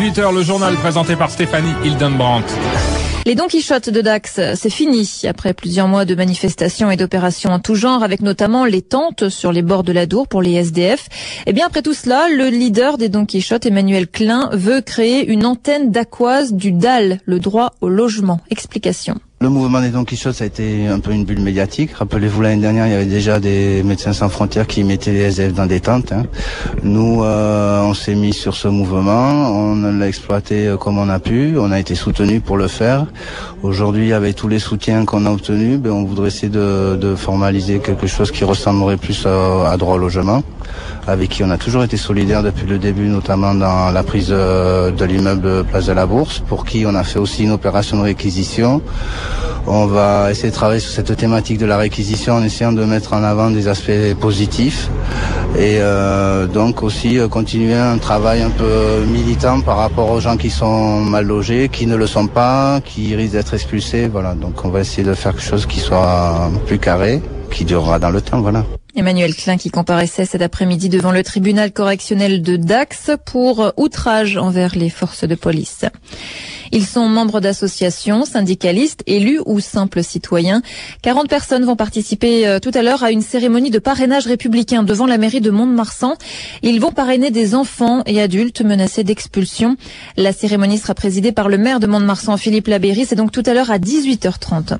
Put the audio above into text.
18h, le journal présenté par Stéphanie Hildenbrandt. Les Don Quichotte de Dax, c'est fini. Après plusieurs mois de manifestations et d'opérations en tout genre, avec notamment les tentes sur les bords de l'Adour pour les SDF. Eh bien, après tout cela, le leader des Don Quichotte, Emmanuel Klein, veut créer une antenne dacquoise du DAL, le droit au logement. Explication. Le mouvement des Don Quichotte, ça a été un peu une bulle médiatique. Rappelez-vous, l'année dernière, il y avait déjà des Médecins sans frontières qui mettaient les SDF dans des tentes. Nous, on s'est mis sur ce mouvement, on l'a exploité comme on a pu, on a été soutenus pour le faire. Aujourd'hui, avec tous les soutiens qu'on a obtenus, on voudrait essayer de formaliser quelque chose qui ressemblerait plus à droit au logement, avec qui on a toujours été solidaires depuis le début, notamment dans la prise de l'immeuble Place de la Bourse, pour qui on a fait aussi une opération de réquisition. On va essayer de travailler sur cette thématique de la réquisition en essayant de mettre en avant des aspects positifs et donc aussi continuer un travail un peu militant par rapport aux gens qui sont mal logés, qui ne le sont pas, qui risquent d'être expulsés. Voilà, donc on va essayer de faire quelque chose qui soit plus carré, qui durera dans le temps. Voilà. Emmanuel Klein qui comparaissait cet après-midi devant le tribunal correctionnel de Dax pour outrage envers les forces de police. Ils sont membres d'associations, syndicalistes, élus ou simples citoyens. 40 personnes vont participer tout à l'heure à une cérémonie de parrainage républicain devant la mairie de Mont-de-Marsan. Ils vont parrainer des enfants et adultes menacés d'expulsion. La cérémonie sera présidée par le maire de Mont-de-Marsan, Philippe Labéry. C'est donc tout à l'heure à 18h30.